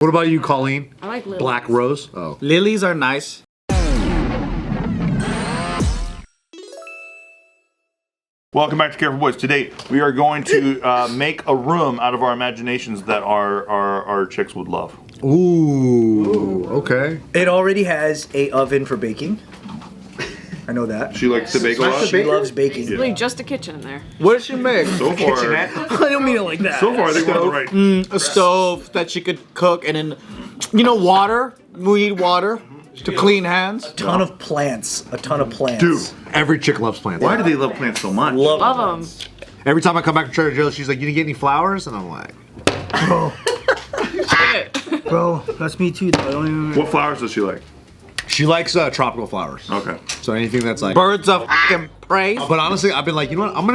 What about you, Kalyne? I like lilies. Black rose? Oh. Lilies are nice. Welcome back to Careful Boys. Today we are going to make a room out of our imaginations that our chicks would love. Ooh, okay. It already has a oven for baking. I know that. She likes to bake a lot. She loves baking. Basically, just a kitchen in there. What does she make? So far, I don't mean it like that. so far I think we're on the right. A stove that she could cook, and then, water. We need water to clean hands. A ton of plants. Dude, Every chick loves plants. why do they love plants so much? Love them. Every time I come back to Trader Joe's, she's like, "You didn't get any flowers?" And I'm like, Bro, that's me too though. I don't even... What flowers does she like? she likes tropical flowers. Okay. So anything that's like. Birds of fucking prey. But honestly, I've been like, you know what? I'm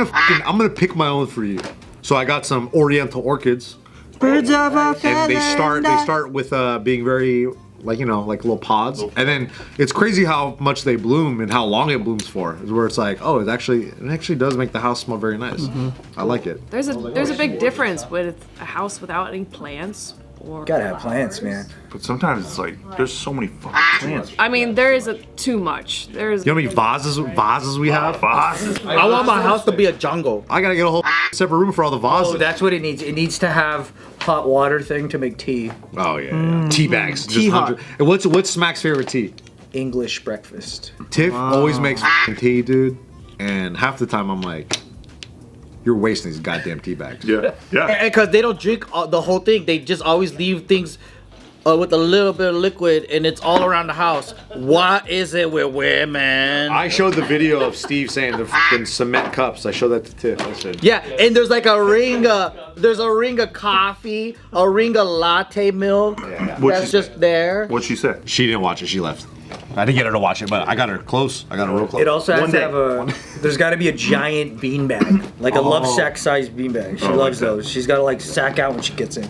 gonna pick my own for you. So I got some Oriental orchids, Birds of a feather. and they start with being very like little pods, and then it's crazy how much they bloom and how long it blooms for. Is where it's like, oh, it actually does make the house smell very nice. I like it. There's a big difference with a house without any plants. Or Gotta have plants, man. But sometimes it's like, there's so many fucking plants. I mean, there is too much. There's. You know how many vases we have? Vases. I want my house to be a jungle. I gotta get a whole separate room for all the vases. Oh, that's what it needs. It needs to have hot water thing to make tea. Oh yeah. Tea bags. Tea hot. And what's Smack's favorite tea? English breakfast. Tiff always makes tea, dude. And half the time I'm like, you're wasting these goddamn tea bags. Yeah. And because they don't drink the whole thing, they just always leave things with a little bit of liquid, and it's all around the house. What is it with women? I showed the video of Steve saying the fucking cement cups. I showed that to Tiff. I said, Yeah, and there's like a ring of coffee, a ring of latte milk What'd that's she just say? there. What'd she say? she didn't watch it. She left. I didn't get her to watch it, but I got her close. I got her real close. It also has One to day. have there's got to be a giant bean bag, like a love sack sized bean bag. She loves like that. those. She's got to like sack out when she gets in.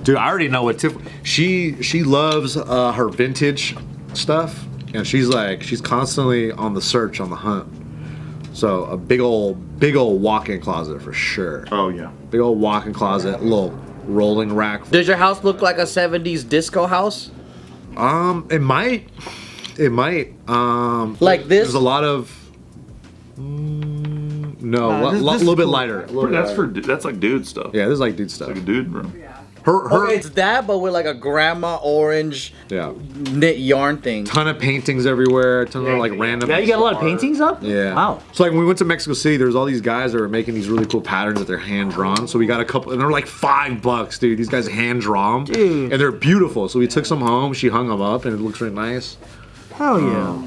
Dude, I already know what Tiff. She loves her vintage stuff, and she's constantly on the search, on the hunt. So a big old walk-in closet for sure. Oh yeah. Big old walk-in closet, little rolling rack. Does your house look like a 70s disco house? It might. Like this? There's a lot of. No, a little bit lighter. That's like dude stuff. Yeah, this is like dude stuff. Like a dude room. Her It's that, but with like a grandma orange yeah. knit yarn thing. Ton of paintings everywhere. Ton of like random. Yeah, you got a lot of paintings up? Yeah. Wow. So like when we went to Mexico City, there was all these guys that were making these really cool patterns that they're hand drawn. So we got a couple, and they're like $5, dude. These guys hand draw them, Dude. and they're beautiful. So we took some home. She hung them up, and it looks really nice. Hell yeah.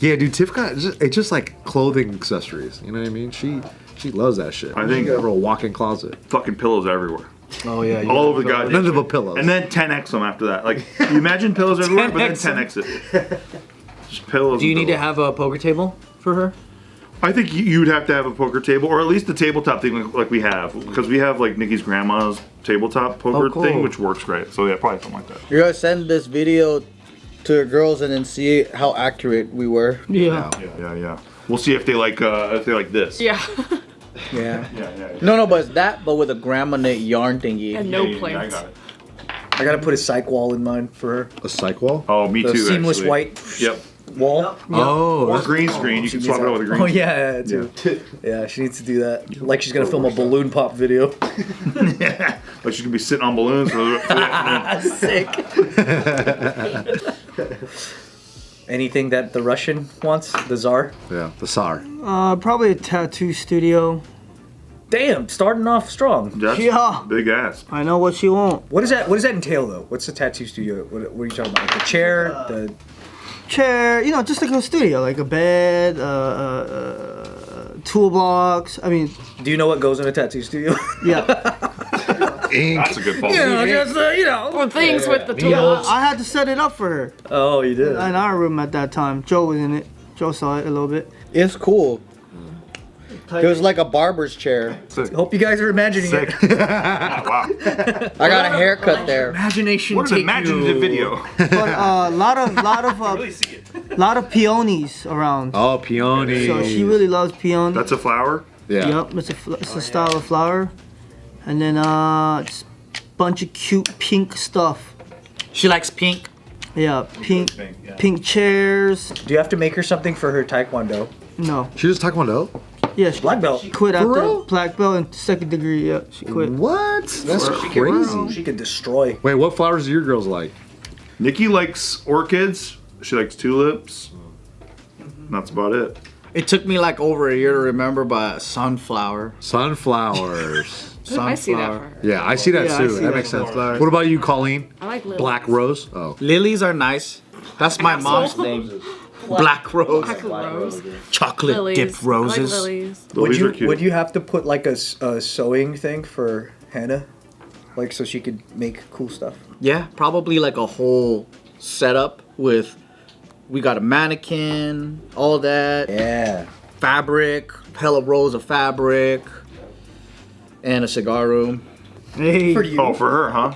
Yeah, dude. Tiff got it's just like clothing accessories. You know what I mean? She loves that shit. I think- she got her a walk-in closet. Fucking pillows everywhere. Oh yeah. All over the goddamn. None of pillows. And then 10x them after that. Like, you imagine pillows everywhere, but then 10x it. Just pillows. Do you and need to pillows. have a poker table for her? I think you'd have to have a poker table, or at least the tabletop thing like we have. Because we have like Nikki's grandma's tabletop poker cool. thing, which works great. So yeah, probably something like that. You're gonna send this video to your girls and then see how accurate we were. Yeah. Yeah. We'll see if they like this. Yeah. Yeah. Yeah. No, but it's that, but with a grandma knit yarn thingy. And no I plants. got it. I got to put a psych wall in mine for her. A psych wall? Oh, me The too. seamless actually. white Yep. wall. Oh, Or that's green screen. You can swap it out with a green. Oh yeah, too. Yeah, she needs to do that. Like she's gonna film a balloon pop video. Yeah. Like she's gonna be sitting on balloons for the afternoon. Sick. Anything that the Russian wants, the Tsar? yeah, the SAR. Probably a tattoo studio. Damn, starting off strong. That's Yeah. big ass. I know what you want. What does that entail though? What's the tattoo studio? What are you talking about? Like the chair, the Chair, just like a studio, like a bed, toolbox. I mean, do you know what goes in a tattoo studio? yeah. Ink. That's a good fault. just Or things with the tools. I had to set it up for her Oh, you did. in our room at that time. Joe was in it. Joe saw it a little bit. It's cool. It was like a barber's chair. Hope you guys are imagining Sick. it. Wow. I got a haircut there. Imagination. What an take imaginative you. video. But lot of peonies around. Oh, peony. So she really loves peony. That's a flower? yeah. Yep, it's a style of flower. And then just bunch of cute pink stuff. She likes pink. Yeah, pink yeah. pink chairs. Do you have to make her something for her taekwondo? No. She just taekwondo. Yeah, she Black belt. quit after real? black belt and second degree. Yeah, she quit. What? That's crazy. She could destroy. Wait, what flowers do your girls like? Nikki likes orchids. She likes tulips. That's about it. It took me like over a year to remember, but sunflower. Sunflowers. I see that for her. Yeah, I see that Yeah, I too. see That that. makes sense. What about you, Kalyne? I like lilies. Black rose. Oh, Lilies are nice. That's my mom's thing. Black rose. Black rose. Chocolate Lilies. dipped roses. I like lilies. Lilies are cute. Would you have to put like a sewing thing for Hannah, like so she could make cool stuff? Yeah, probably like a whole setup with. We got a mannequin, all that. Yeah. Fabric, hella rolls of fabric, and a cigar room. Hey. For you. Oh, for her, huh?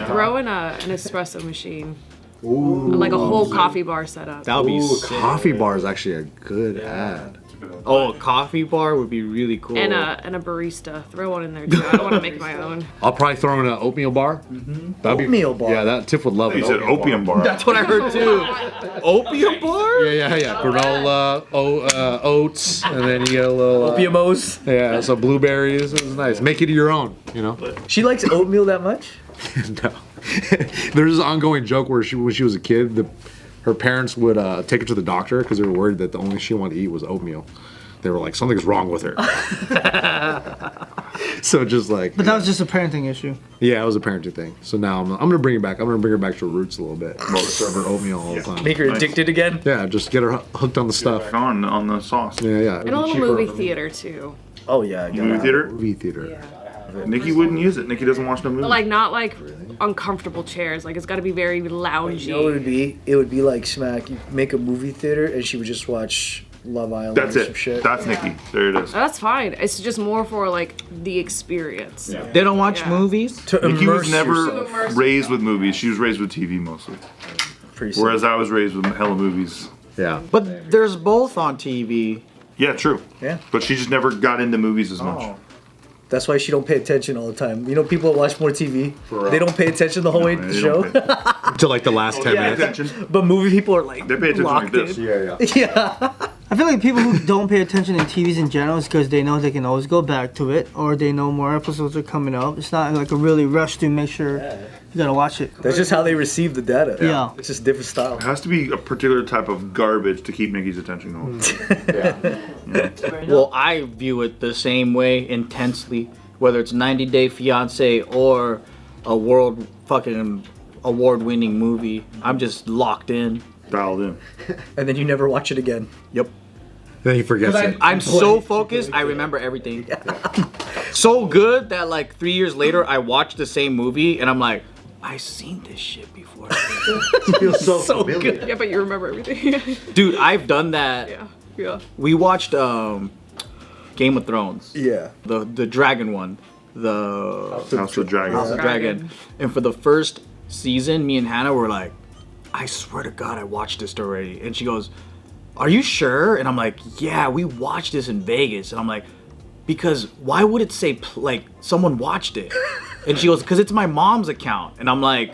Throw in an espresso machine. Like a whole coffee bar setup. That would be ooh, sick. coffee bar is actually a good ad. Oh, a coffee bar would be really cool. And a barista. Throw one in there too. I don't want to make my own. I'll probably throw in an oatmeal bar. That'd Oatmeal bar. Yeah, that Tiff would love it. You said opium bar. That's what I heard too. Opium bar? Yeah. Granola, oats, and then you get a little. Opiumos. Yeah, so blueberries. It's nice. Make it your own. You know. She likes oatmeal that much? No. There's this ongoing joke where when she was a kid, her parents would take her to the doctor because they were worried that the only she wanted to eat was oatmeal. They were like, something's wrong with her. So just like. But that was just a parenting issue. Yeah, it was a parenting thing. So now I'm gonna bring it back. I'm gonna bring her back to her roots a little bit. Serve her oatmeal all the time. Make her Nice. addicted again? Yeah, just get her hooked on the stuff. On the sauce. Yeah. And a little movie theater too. Oh yeah. Movie theater? Movie theater. Yeah. Nikki wouldn't use it. Nikki doesn't watch no movies. But like not like uncomfortable chairs. Like it's got to be very loungy. You know what it would be? It would be like smack. You make a movie theater and she would just watch Love Island That's or some it. shit. That's Nikki. There it is. That's fine. It's just more for like the experience. They don't watch Yeah. movies? To Nikki was immerse never yourself. raised with movies. She was raised with TV mostly. Pretty sick. Whereas I was raised with hella movies. Yeah. But there's both on TV. Yeah, true. Yeah. But she just never got into movies as much. Oh. That's why she don't pay attention all the time. You know, people that watch more TV, they don't pay attention the whole way to the They show. don't pay To like the last 10 Yeah. minutes. attention. But movie people are like They pay attention locked like this. in. Yeah. Yeah. I feel like people who don't pay attention in TVs in general is because they know they can always go back to it, or they know more episodes are coming up. It's not like a really rush to make sure you gotta watch it. That's just how they receive the data. Yeah. It's just different style. It has to be a particular type of garbage to keep Nikki's attention going. Well, I view it the same way intensely, whether it's 90 Day Fiance or a world fucking award-winning movie. I'm just locked in. Dialed in. And then you never watch it again. Yep. Then he forgets it. I'm so focused, I remember everything. So good that like 3 years later, I watched the same movie and I'm like, I seen this shit before. feels so, familiar. Yeah, but you remember everything. Dude, I've done that. Yeah. We watched Game of Thrones. Yeah. The dragon one. The House of the Dragon. House of the Dragon. And for the first season, me and Hannah were like, I swear to God, I watched this already. And she goes, are you sure? And I'm like, yeah, we watched this in Vegas. And I'm like, because why would it say like someone watched it? And she goes, because it's my mom's account. And I'm like,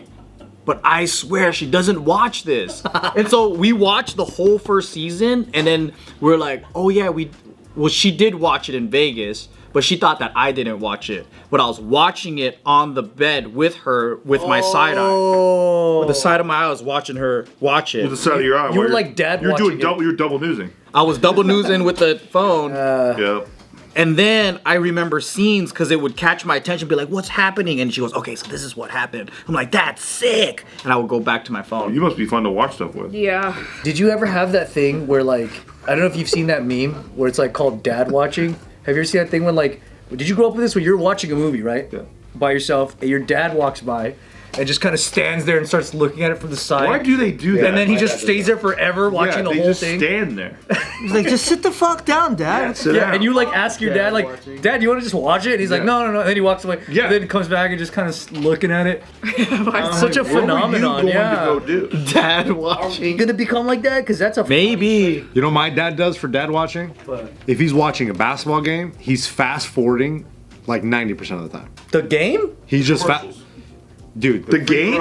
but I swear she doesn't watch this. And so we watched the whole first season, and then we're like, oh yeah, she did watch it in Vegas, but she thought that I didn't watch it. But I was watching it on the bed with her with my side eye. With the side of my eye, I was watching her watch it. With the side of your eye. You were where like dad You're watching doing it. double. You're double newsing. I was double newsing with the phone. Yep. And then I remember scenes because it would catch my attention, be like, what's happening? And she goes, okay, so this is what happened. I'm like, that's sick. And I would go back to my phone. You must be fun to watch stuff with. Yeah. Did you ever have that thing where like, I don't know if you've seen that meme where it's like called dad watching? Have you ever seen that thing when like, did you grow up with this where you're watching a movie, right? Yeah. By yourself, and your dad walks by and just kind of stands there and starts looking at it from the side. Why do they do that? And then he just stays there forever watching the they whole just thing. stand there. He's like, just sit the fuck down, Dad. Sit Yeah, down. and you like ask your dad, like, Dad, you want to just watch it? And he's like, Yeah. no. And then he walks away. Yeah. And then comes back and just kind of looking at it. It's such a What were you phenomenon. going Yeah. to go do? Dad Are you watching. gonna become like that? Because that's a Maybe. You know what my dad does for dad watching? If he's watching a basketball game, he's fast forwarding like 90% of the time. the game. He's just Dude, The game?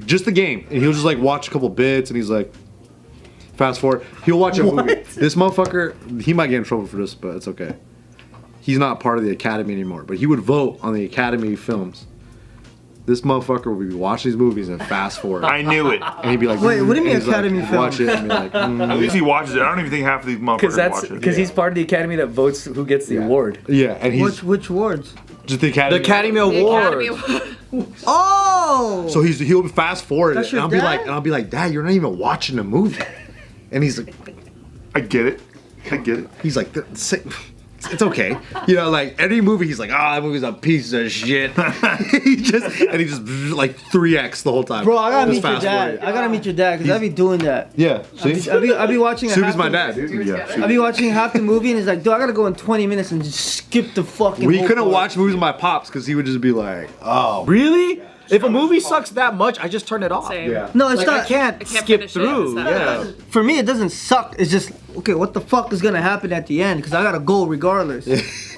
Just the game. And he'll just like watch a couple bits and he's like, fast forward. He'll watch a movie. This motherfucker, he might get in trouble for this, but it's okay. He's not part of the Academy anymore, but he would vote on the Academy films. This motherfucker would be watching these movies and fast forward. I knew it. And he'd be like, Wait, what do you mean and he's like, Academy film? Watch it and be like, At least he watches it. I don't even think half of these motherfuckers watch it. Because he's part of the Academy that votes who gets the award. yeah, and he's Which wards? just the Academy. The Academy The Awards. Academy. Oh! So he'll fast forward it, That's and your I'll be like, Dad, you're not even watching the movie. And he's like, I get it. I get it. he's like, it's okay. You know, like every movie, he's like, that movie's a piece of shit. he just like 3x the whole time. Bro, I gotta Just meet your fast dad. forward. I gotta meet your dad because I be doing that. Yeah, see? I be watching. Subin's my dad, dude. I be watching half the movie and it's like, dude, I gotta go in 20 minutes and just skip the fucking. We whole couldn't part. watch movies with my pops because he would just be like, oh. Really? If a movie sucks that much, I just turn it off. Same. Yeah. No, it's Like, not. I can't I can't skip finish it. through. It's that Yeah. For me, it doesn't suck. It's just okay. What the fuck is gonna happen at the end? Because I gotta go regardless.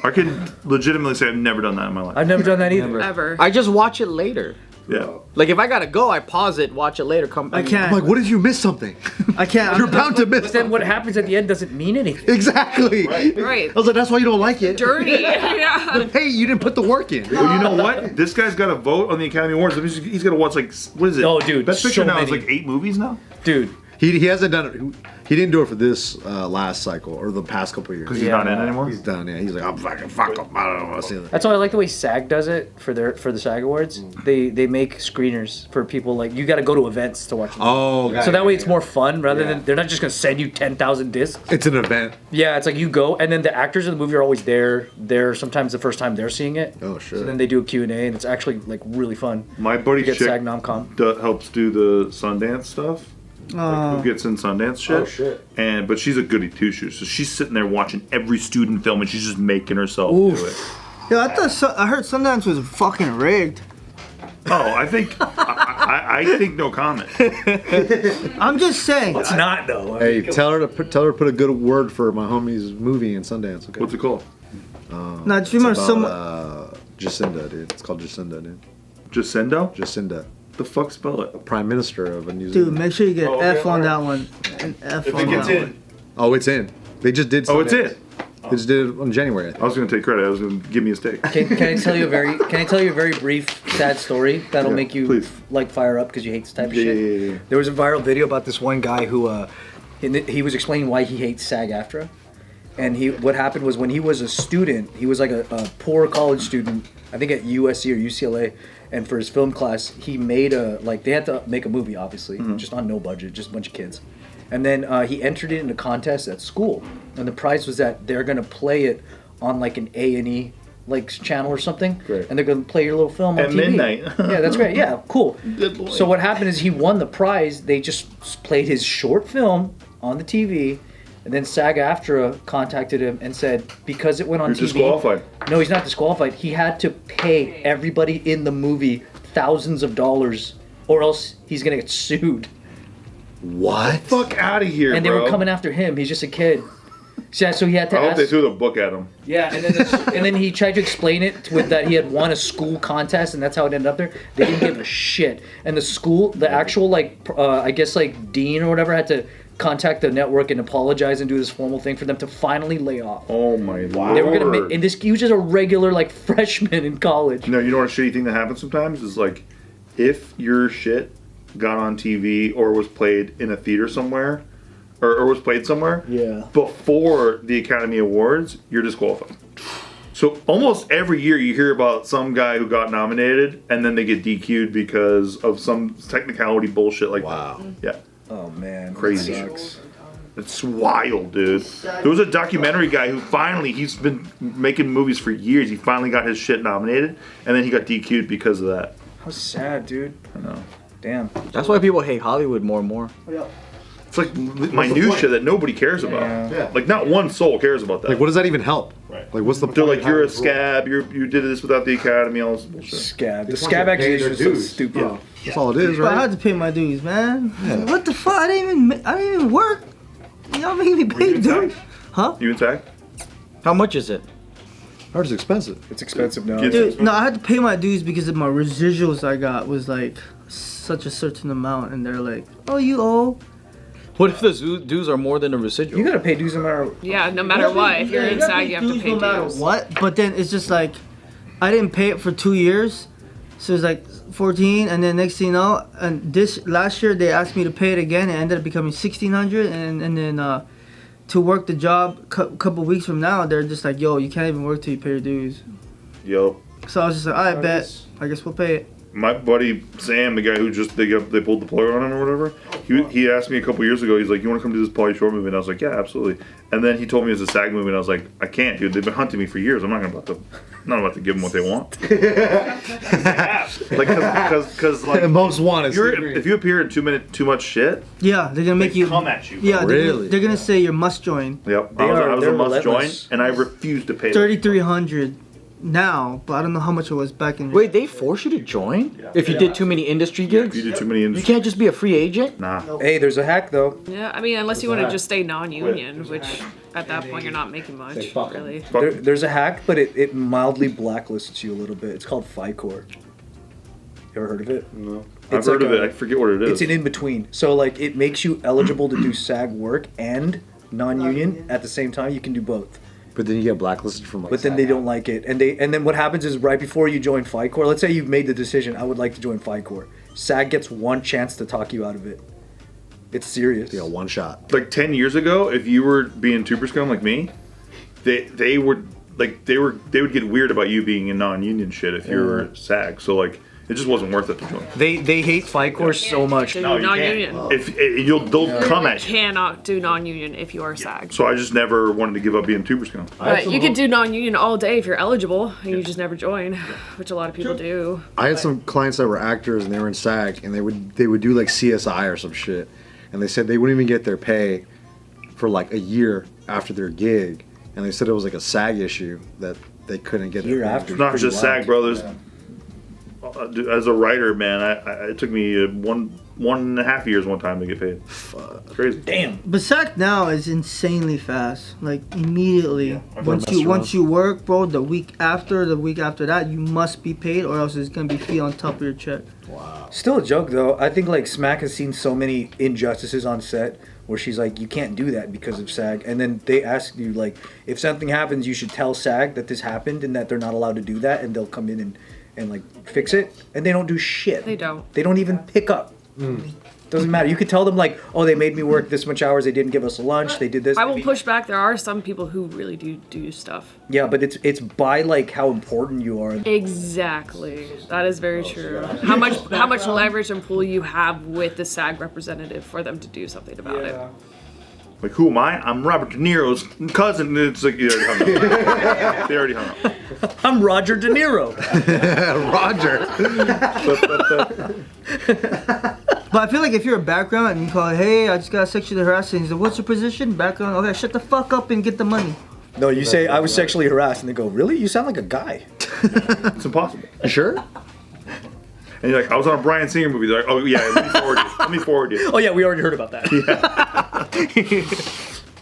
I can legitimately say I've never done that in my life. I've never done that either. Ever. I just watch it later. Yeah. Like if I gotta go, I pause it, watch it later. Come. I can't. I'm like, what if you miss something? I can't. You're bound to miss But then something. what happens at the end doesn't mean anything. Exactly. Right. I was like, that's why you don't like it. Dirty. Yeah. Hey, you didn't put the work in. Well, you know what? This guy's got to vote on the Academy Awards. That means he's got to watch like, what is it? Oh, dude, Best Picture so now is many. like 8 movies now. Dude, He hasn't done it. He didn't do it for this last cycle or the past couple of years. Because he's not in anymore. He's done. Yeah, he's like, I'm fucking fuck up. I don't want to see that. that's why I like the way SAG does it for the SAG Awards. They make screeners for people like you got to go to events to watch them. Oh, So that way it's more fun rather than they're not just gonna send you 10,000 discs. it's an event. Yeah, it's like you go and then the actors in the movie are always there. They're sometimes the first time they're seeing it. Oh, sure. So then they do a Q&A and it's actually like really fun. My buddy You get chick SAG nom-com. helps do the Sundance stuff. Like who gets in Sundance shit. Oh, shit. But she's a goody two shoes. So she's sitting there watching every student film and she's just making herself Oof. do it. Yeah, I heard Sundance was fucking rigged. Oh, I think I think no comment. I'm just saying. It's not though. Hey, tell her to put a good word for my homie's movie in Sundance. Okay. What's it called? No, just remember About, someone. Jacinda, dude. It's called Jacinda, dude. Jacinda? Jacinda, The fuck spell it? Prime Minister of a New Dude, Zealand. make sure you get Oh, okay, F on alright. that one. An F If on it gets that in. one. Oh, it's in. They just did. Oh, it's Sundance. in. They just did it in January. I think. I was gonna take credit. I was gonna give me a steak. Can I tell you a very brief sad story that'll Yeah, make you please. like fire up because you hate this type of Yeah, shit? yeah, yeah. There was a viral video about this one guy who he was explaining why he hates SAG-AFTRA, and what happened was when he was a student, he was like a poor college student, I think at USC or UCLA, and for his film class, he made they had to make a movie, obviously, just on no budget, just a bunch of kids. And then he entered it in a contest at school, and the prize was that they're gonna play it on like an A&E like channel or something, Great. and they're gonna play your little film on At TV. midnight. Yeah, that's great. Yeah, cool. Good boy. So what happened is he won the prize. They just played his short film on the TV, and then SAG-AFTRA contacted him and said because it went on You're TV. disqualified. No, he's not disqualified. He had to pay everybody in the movie thousands of dollars, or else he's gonna get sued. What? Fuck out of here, And they bro. were coming after him. He's just a kid. So he had to I hope ask. they threw the book at him. Yeah, and then he tried to explain it with that he had won a school contest, and that's how it ended up there. They didn't give a shit, and the school, the actual I guess like dean or whatever, had to contact the network and apologize and do this formal thing for them to finally lay off. Oh my lord. They were gonna make, and he was just a regular like freshman in college. No, you know what a shitty thing that happens sometimes is like, if your shit got on TV or was played in a theater somewhere, or was played somewhere, Yeah. before the Academy Awards, you're disqualified. So almost every year you hear about some guy who got nominated and then they get DQ'd because of some technicality bullshit like Wow. that. Yeah, Oh man, crazy. that sucks. It's wild, dude. There was a documentary guy who finally, he's been making movies for years. He finally got his shit nominated, and then he got DQ'd because of that. How sad, dude. I know. Damn. That's why people hate Hollywood more and more. It's like minutiae shit that nobody cares about. Yeah. Like not one soul cares about that. Like, what does that even help? Right. Like, what's the They're point? like, of you're a having this rule? scab. You did this without the Academy. All this bullshit. Scab. The Just scab want to pay accusation is their so dues. stupid. Yeah. That's all it is, But I right? had to pay my dues, man. What the fuck? I didn't even work. Y'all making me pay dues. Huh? You in tag? How much is it? Art is expensive. It's expensive now. Dude, no, I had to pay my dues because of my residuals I got was like such a certain amount, and they're like, "Oh, you owe." What if the dues are more than a residual? You gotta pay dues no matter. Yeah, no matter what. If you're in SAG, you have to pay no matter dues. what. But then it's just like, I didn't pay it for 2 years, so it's like 14, and then next thing you know, and this last year they asked me to pay it again. It ended up becoming 1,600, and then to work the job couple weeks from now, they're just like, "Yo, you can't even work till you pay your dues." Yo. So I was just like, "I bet. I guess we'll pay it." My buddy Sam, the guy who just they pulled the plug on him or whatever, he asked me a couple years ago. He's like, "You want to come do this Pauly Shore movie?" And I was like, "Yeah, absolutely." And then he told me it was a SAG movie, and I was like, "I can't, dude. They've been hunting me for years. I'm not about to give them what they want." Like, because like Most wanted. if you appear in too much shit, Yeah, they're gonna make you come at you. Yeah, Really? they're gonna say you must join. Yep. They I was they're a must join, relentless. and I refused to pay. 3,300 now, but I don't know how much it was back in. Wait, they force you to join if you did too many industry gigs? If you did too many You industry, can't just be a free agent? nah. Hey, there's a hack though. Yeah, I mean, unless you want to just stay non-union, which at that point you're not making much, really. There's a hack, but it mildly blacklists you a little bit. It's called FICOR. You ever heard of it? No. I've It's heard like of it. a- I forget what it is. It's an in between. So like it makes you eligible to do SAG work and non-union at the same time. You can do both. But then you get blacklisted from like. But then they don't like it, and then what happens is right before you join FICOR, let's say you've made the decision, I would like to join FICOR. SAG gets one chance to talk you out of it. It's serious. Yeah, one shot. Like 10 years ago, if you were being Tuber Scum like me, they would get weird about you being in non-union shit if you were SAG. So like it just wasn't worth it to join. They hate FICOR so much. Do No, you non-union. can't. If they'll come You at you. cannot do non-union if you are SAG. So I just never wanted to give up being Tuber Scum. But you could do non-union all day if you're eligible, and you just never join, which a lot of people do. I had some clients that were actors and they were in SAG and they would do like CSI or some shit, and they said they wouldn't even get their pay for like a year after their gig, and they said it was like a SAG issue that they couldn't get Year their pay. after. It's not Pretty just wild. SAG, brothers. As a writer, man, it took me 1.5 years one time to get paid. Crazy. Damn. But SAC now is insanely fast. Like immediately, once messed you work, bro, the week after that, you must be paid, or else it's gonna be fee on top of your check. Still a joke though. I think like Smack has seen so many injustices on set where she's like, you can't do that because of SAG, and then they ask you like, if something happens, you should tell SAG that this happened and that they're not allowed to do that, and they'll come in and like fix it, and they don't do shit. They don't. They don't even pick up. Doesn't matter. You could tell them like, oh, they made me work this much hours. They didn't give us a lunch. They did this. I will push back. There are some people who really do stuff. Yeah, but it's by like how important you are. Exactly. That is very true. How much leverage and pull you have with the SAG representative for them to do something about it. Like, who am I? I'm Robert De Niro's cousin. It's like, you already hung up. They already hung up. I'm Roger De Niro. Roger. But I feel like if you're a background and you call, hey, I just got sexually harassed, and he's like, what's your position? Background, okay, shut the fuck up and get the money. No, you say I was sexually harassed, and they go, really? You sound like a guy. It's impossible. You sure? And you're like, I was on a Bryan Singer movie. They're like, oh yeah, let me forward you. Oh yeah, we already heard about that.